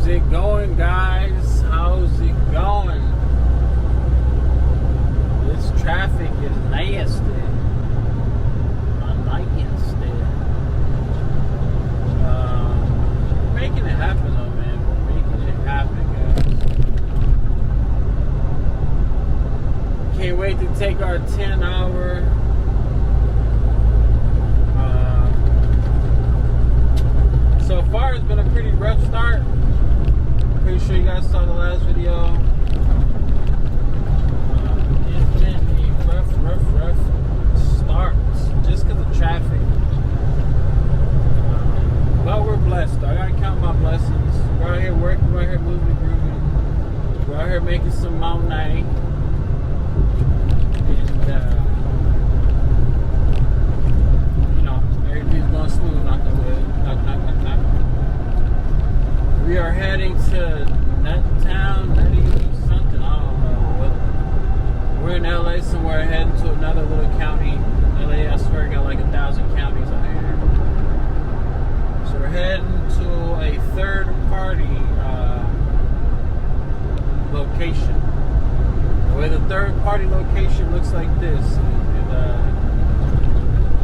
How's it going, guys? How's it going? This traffic is nasty. We're making it happen, though, man. We're making it happen, guys. Can't wait to take our 10-hour. So far, it's been a pretty rough start. Pretty sure you guys saw the last video. It's been a rough start just because of traffic. But we're blessed, though. I gotta count my blessings. We're out here working, we're out here moving and grooving. We're out here making some Mount 90. And, everything's going smooth, knock on wood. Knock. We are heading to Nuttown, something, I don't know. We're in LA somewhere, heading to another little county. LA, I swear, got like 1,000 counties out here. So we're heading to a third-party location. Where the third-party location looks like this.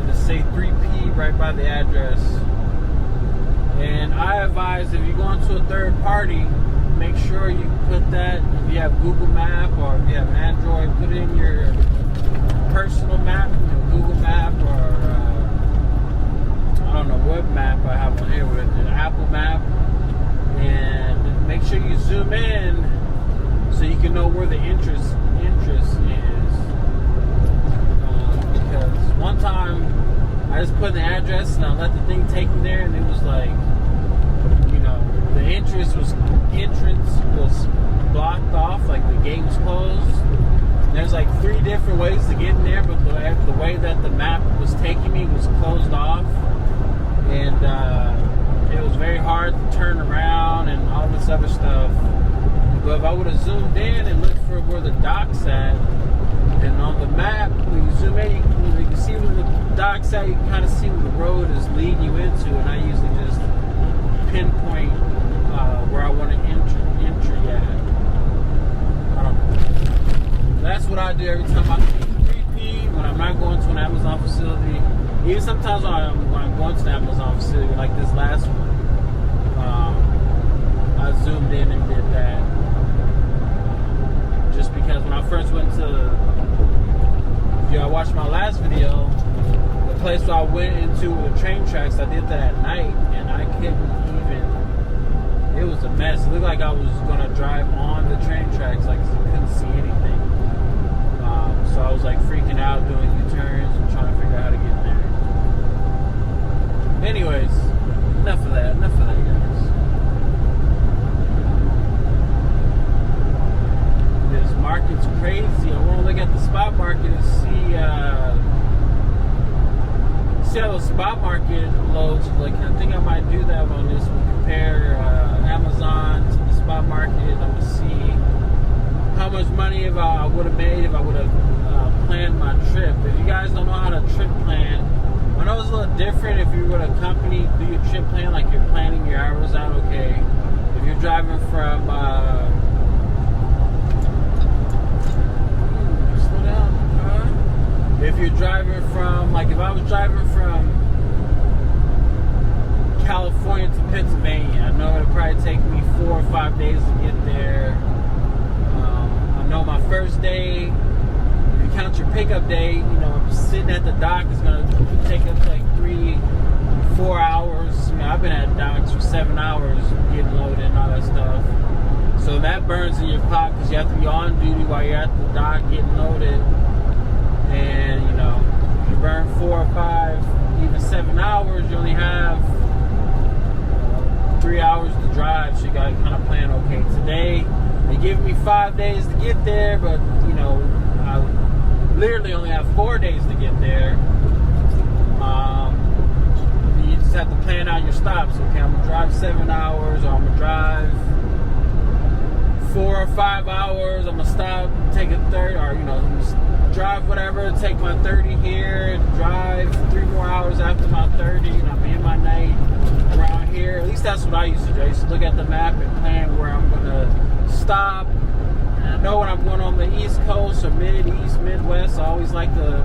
It'll say 3P right by the address. And I advise, if you're going to a third party, make sure you put that, if you have Google Map or if you have Android, put it in your personal map, Google Map, or I don't know what map I have on here, with an Apple Map. And make sure you zoom in so you can know where the entrance is. Because one time I just put in the address and I let the thing take me there, and it was like, the entrance was blocked off, like the gate was closed. There's like 3 different ways to get in there, but the way that the map was taking me was closed off, and it was very hard to turn around and all this other stuff. But if I would have zoomed in and looked for where the dock's at, and on the map, when you zoom in, you can see where the dock's at, you can kind of see where the road is leading you into, and I usually just pinpoint where I want to enter at. I don't know. That's what I do every time I do 3P, when I'm not going to an Amazon facility. Even sometimes when I'm going to an Amazon facility, like this last one, I zoomed in and did that. Just because when I first went to, if y'all watched my last video, the place where I went into the train tracks, I did that at night, and I couldn't even, it was a mess. It looked like I was going to drive on the train tracks, like I couldn't see anything. So I was like freaking out, doing U-turns and trying to figure out how to get there. Anyways, enough of that, guys. This market's crazy. I want to look at the spot market and see how the spot market loads look. I think I might do that on this one. Compare Amazon to the spot market. I'm going to see how much money I would have made if I would have planned my trip. If you guys don't know how to trip plan, I know it's a little different if you're with a company, do your trip plan, like you're planning your hours out, okay. If you're driving from, slow down, if you're driving from, like if I was driving from California to Pennsylvania, I know it'll probably take me 4 or 5 days to get there. I know my first day, if you count your pickup day, sitting at the dock is going to take up like 3-4 hours. I've been at docks for 7 hours getting loaded and all that stuff. So that burns in your pocket because you have to be on duty while you're at the dock getting loaded. And, if you burn 4 or 5, even 7 hours, you only have 3 hours to drive. So you got to kind of plan, okay, today they give me 5 days to get there, but, I literally only have 4 days to get there. You just have to plan out your stops. Okay, I'm going to drive 7 hours, or I'm going to drive 4 or 5 hours. I'm going to stop, take a 30, or, drive whatever, take my 30 here, and drive 3 more hours after my 30, and I'll be in my night. around here. At least that's what I used to do. I used to look at the map and plan where I'm gonna stop. And I know when I'm going on the East Coast or Mid-East, Midwest, I always like to,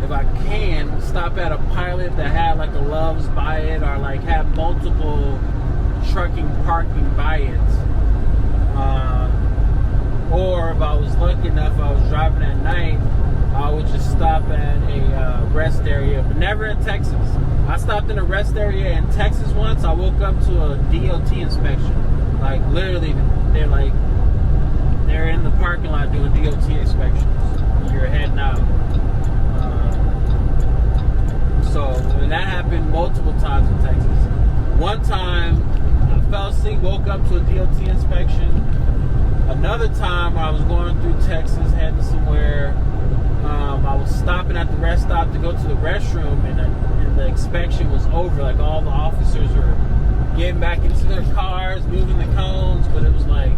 if I can, stop at a Pilot that had like a Love's by it, or like had multiple trucking parking by it. Or if I was lucky enough, I was driving at night, I would just stop at a rest area, but never in Texas. I stopped in a rest area in Texas once. I woke up to a DOT inspection. Like literally, they're in the parking lot doing DOT inspections. You're heading out. So and that happened multiple times in Texas. One time, I fell asleep, woke up to a DOT inspection. Another time, I was going through Texas, heading somewhere. I was stopping at the rest stop to go to the restroom, and the inspection was over. Like all the officers were getting back into their cars, moving the cones, but it was like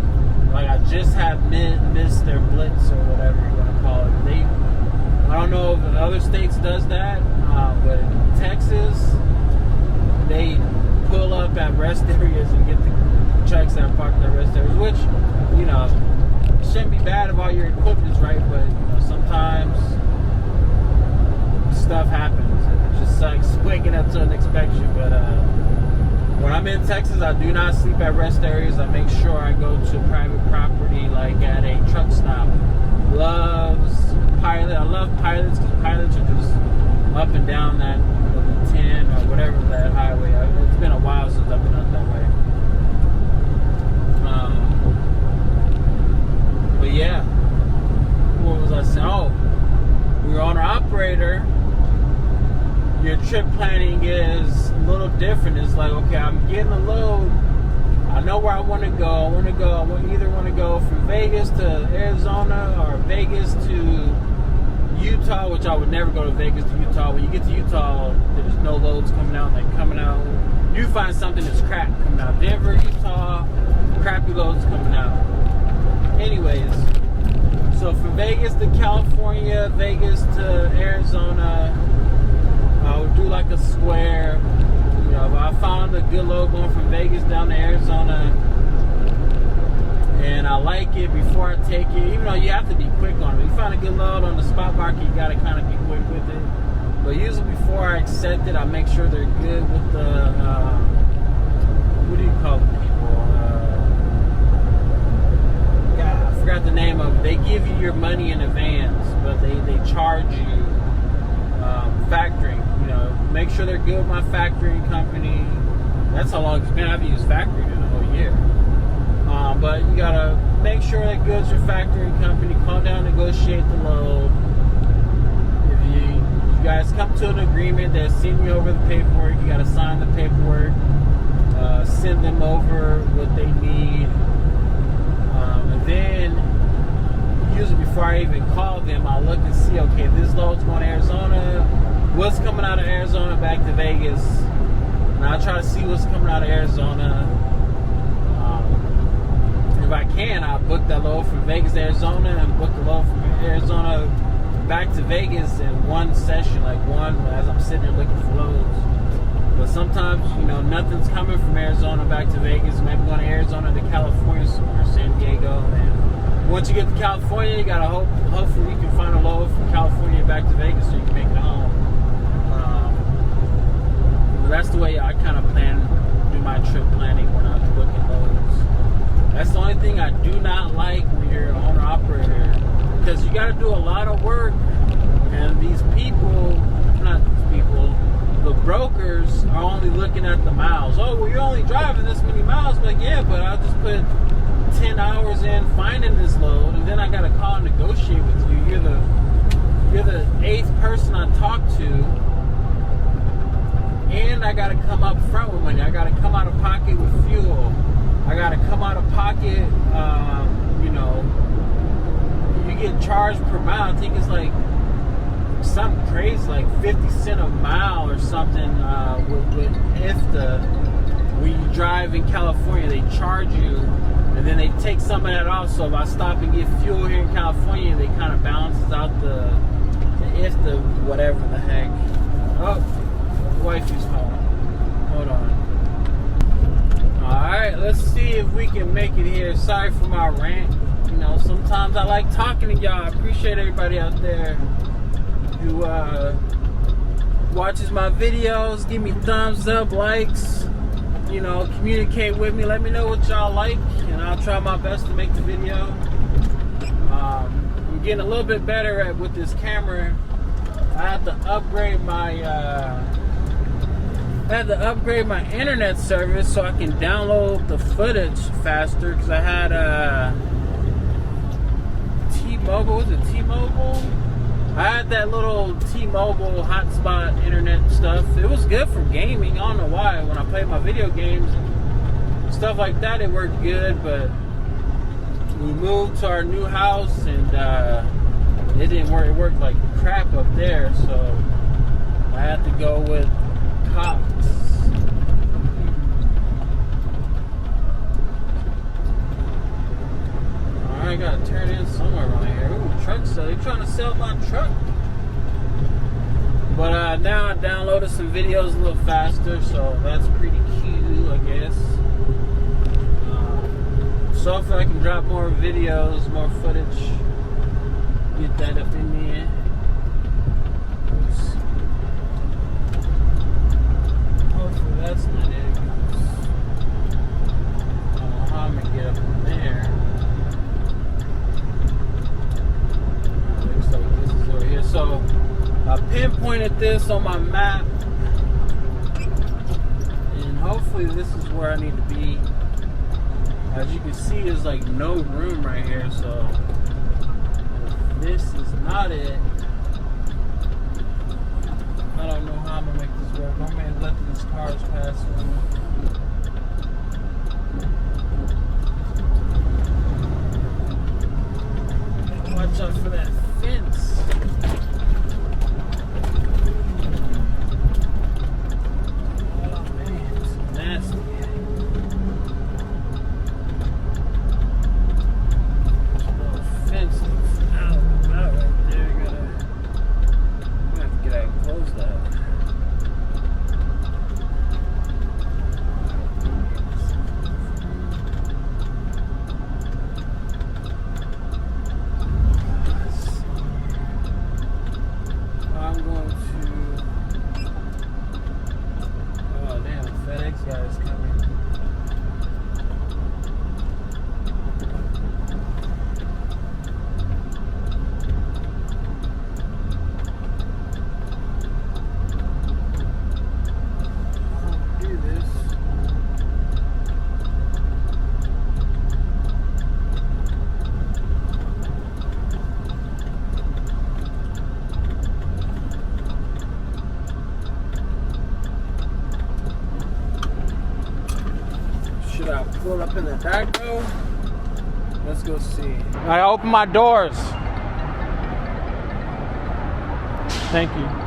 I just had missed their blitz or whatever you want to call it. I don't know if other states does that, but in Texas, they pull up at rest areas and get the trucks that are parked at rest areas, which, you know, shouldn't be bad if all your equipment's right, but you know, sometimes stuff happens. It just sucks waking up to an inspection. But when I'm in Texas, I do not sleep at rest areas. I make sure I go to private property, like at a truck stop. Love's, Pilot. I love Pilots because Pilots are just up and down that the 10 or whatever that highway. It's been a while since I've been up that way. But yeah, what was I saying? Oh, we were on our operator. Your trip planning is a little different. It's like, okay, I'm getting a load. I know where I want to go. I either want to go from Vegas to Arizona or Vegas to Utah, which I would never go to Vegas to Utah. When you get to Utah, there's no loads coming out. Like coming out, you find something that's crap coming out. Denver, Utah, crappy loads coming out. Anyways, so from Vegas to California, Vegas to Arizona, I would do like a square. You know, if I found a good load going from Vegas down to Arizona, and I like it before I take it, even though you have to be quick on it. If you find a good load on the spot market, you gotta kind of be quick with it. But usually before I accept it, I make sure they're good with the, what do you call the people? I forgot the name of it. They give you your money in advance, but they charge you factoring. You know, make sure they're good with my factoring company. That's how long it's been. I've used factoring in a whole year. But you gotta make sure that goods your factoring company. Calm down, negotiate the load. If you guys come to an agreement, they'll send you over the paperwork. You gotta sign the paperwork. Send them over what they need. And then, usually before I even call them, I'll look and see, okay, this load's going to Arizona. What's coming out of Arizona back to Vegas? And I'll try to see what's coming out of Arizona. If I can, I'll book that load from Vegas to Arizona and book the load from Arizona back to Vegas in one session, like one, as I'm sitting there looking for loads. But sometimes, you know, nothing's coming from Arizona back to Vegas. Maybe going to Arizona to California or San Diego. And once you get to California, you gotta hopefully you can find a load from California back to Vegas so you can make it home. But that's the way I kind of do my trip planning when I'm booking loads. That's the only thing I do not like when you're an owner-operator, because you got to do a lot of work, and the brokers are only looking at the miles. Oh, well, you're only driving this many miles. Like, yeah, but I just put 10 hours in finding this load, and then I got to call and negotiate with you. You're the 8th person I talk to, and I got to come up front with money. I got to come out of pocket with fuel. I got to come out of pocket, you know, you get charged per mile. I think it's like something crazy, like 50 cents a mile or something with IFTA. When you drive in California, they charge you, and then they take some of that off. So if I stop and get fuel here in California, they kind of balances out the IFTA, whatever the heck. Oh, the wifey's calling. we can make it here. Sorry for my rant. You know, sometimes I like talking to y'all. I appreciate everybody out there who watches my videos. Give me thumbs up, likes. You know, communicate with me. Let me know what y'all like, and I'll try my best to make the video. I'm getting a little bit better with this camera. I had to upgrade my internet service so I can download the footage faster, because I had T-Mobile. Was it T-Mobile? I had that little T-Mobile hotspot internet stuff. It was good for gaming. I don't know why. When I played my video games, stuff like that, it worked good. But we moved to our new house, and it didn't work. It worked like crap up there. So I had to go with Cox. I gotta turn in somewhere around here. Ooh, truck sale. They trying to sell my truck. But now I downloaded some videos a little faster, so that's pretty cute, I guess. So if I can drop more videos, more footage, get that up in there. Oops. Hopefully that's not it. I don't know how I'm gonna get up in there. So I pinpointed this on my map, and hopefully this is where I need to be. As you can see, there's like no room right here, so if this is not it, I don't know how I'm gonna make this work. I may let these cars pass me. Watch out for that fence. Pull up in the back though. Let's go see. I open my doors. Thank you.